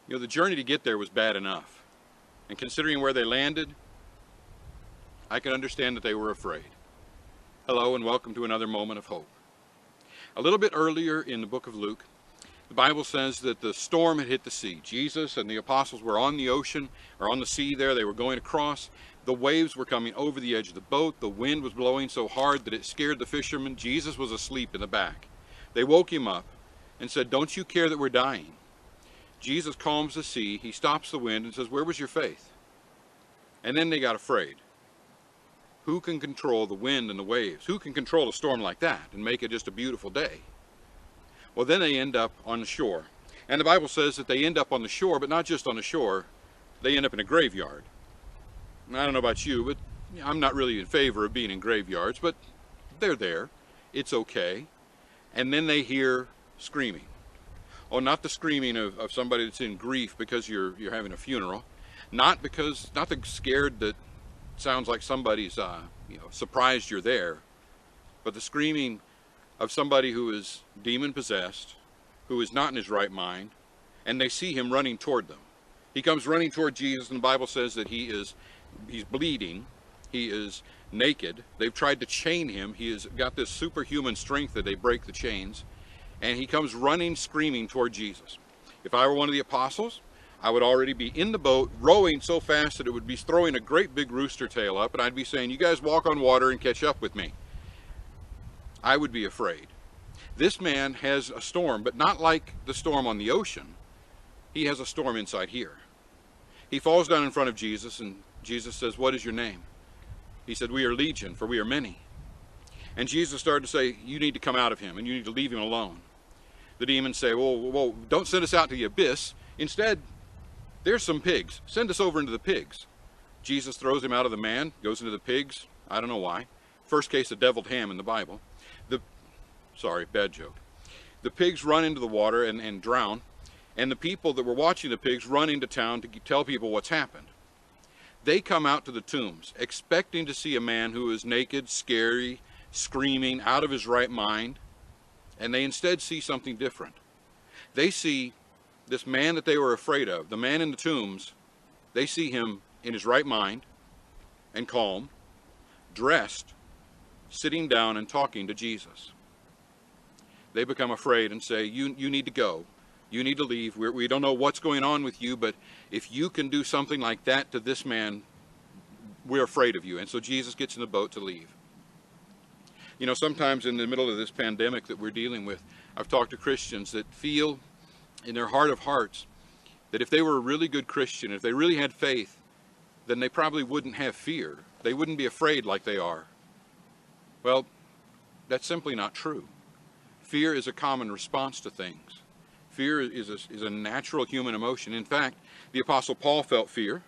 You know, the journey to get there was bad enough. And considering where they landed, I can understand that they were afraid. Hello and welcome to another moment of hope. A little bit earlier in the book of Luke, the Bible says that the storm had hit the sea. Jesus and the apostles were on the ocean, or on the sea there. They were going across. The waves were coming over the edge of the boat. The wind was blowing so hard that it scared the fishermen. Jesus was asleep in the back. They woke him up and said, "Don't you care that we're dying?" Jesus calms the sea. He stops the wind and says, "Where was your faith?" And then they got afraid. Who can control the wind and the waves? Who can control a storm like that and make it just a beautiful day? Well, then they end up on the shore. And the Bible says that they end up on the shore, but not just on the shore. They end up in a graveyard. And I don't know about you, but I'm not really in favor of being in graveyards, but they're there. It's okay. And then they hear screaming. Oh, not the screaming of somebody that's in grief because you're having a funeral. Not the scared that sounds like somebody's surprised you're there, but the screaming of somebody who is demon possessed, who is not in his right mind, and they see him running toward them. He comes running toward Jesus, and the Bible says that he's bleeding, he is naked. They've tried to chain him. He has got this superhuman strength that they break the chains, and he comes running, screaming toward Jesus. If I were one of the apostles, I would already be in the boat, rowing so fast that it would be throwing a great big rooster tail up, and I'd be saying, "You guys walk on water and catch up with me." I would be afraid. This man has a storm, but not like the storm on the ocean. He has a storm inside here. He falls down in front of Jesus, and Jesus says, "What is your name?" He said, "We are legion, for we are many." And Jesus started to say, "You need to come out of him, and you need to leave him alone." The demons say, "Well, don't send us out to the abyss. Instead, there's some pigs. Send us over into the pigs." Jesus throws him out of the man, goes into the pigs. I don't know why. First case of deviled ham in the Bible. Sorry, bad joke. The pigs run into the water and drown, and the people that were watching the pigs run into town to tell people what's happened. They come out to the tombs, expecting to see a man who is naked, scary, screaming, out of his right mind, and they instead see something different. They see this man that they were afraid of, the man in the tombs. They see him in his right mind and calm, dressed, sitting down and talking to Jesus. They become afraid and say, you need to go. You need to leave. We don't know what's going on with you, but if you can do something like that to this man, we're afraid of you. And so Jesus gets in the boat to leave. You know, sometimes in the middle of this pandemic that we're dealing with, I've talked to Christians that feel in their heart of hearts that if they were a really good Christian, if they really had faith, then they probably wouldn't have fear. They wouldn't be afraid like they are. Well, that's simply not true. Fear is a common response to things. Fear is a natural human emotion. In fact, the Apostle Paul felt fear.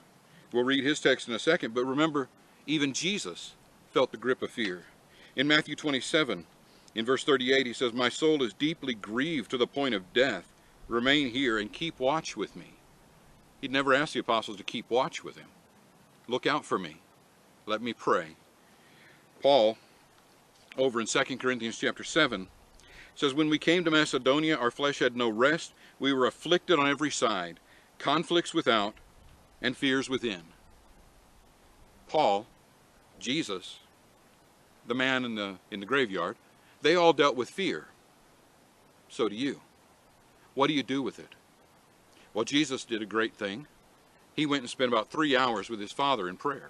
We'll read his text in a second, but remember, even Jesus felt the grip of fear. In Matthew 27, in verse 38, he says, "My soul is deeply grieved to the point of death. Remain here and keep watch with me." He'd never asked the apostles to keep watch with him. Look out for me. Let me pray. Paul, over in 2 Corinthians chapter 7, says, "When we came to Macedonia, our flesh had no rest. We were afflicted on every side, conflicts without, and fears within." Paul, Jesus, the man in the graveyard, they all dealt with fear. So do you. What do you do with it? Well, Jesus did a great thing. He went and spent about 3 hours with his Father in prayer.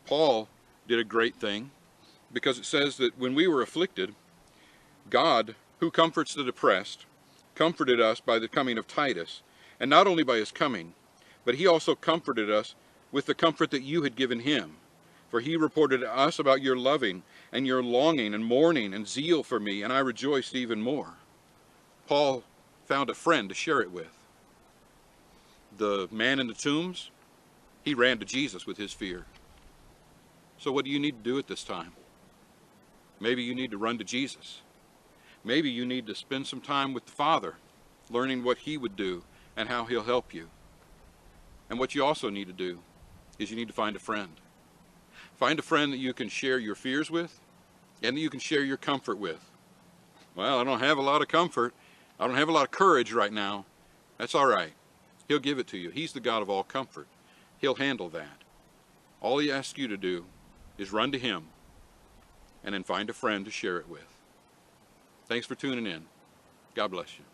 Paul did a great thing because it says that when we were afflicted, God, who comforts the depressed, comforted us by the coming of Titus, and not only by his coming, but he also comforted us with the comfort that you had given him. For he reported to us about your loving and your longing and mourning and zeal for me, and I rejoiced even more. Paul found a friend to share it with. The man in the tombs, he ran to Jesus with his fear. So what do you need to do at this time? Maybe you need to run to Jesus. Maybe you need to spend some time with the Father, learning what he would do and how he'll help you. And what you also need to do is you need to find a friend. Find a friend that you can share your fears with and that you can share your comfort with. Well, I don't have a lot of comfort. I don't have a lot of courage right now. That's all right. He'll give it to you. He's the God of all comfort. He'll handle that. All he asks you to do is run to him and then find a friend to share it with. Thanks for tuning in. God bless you.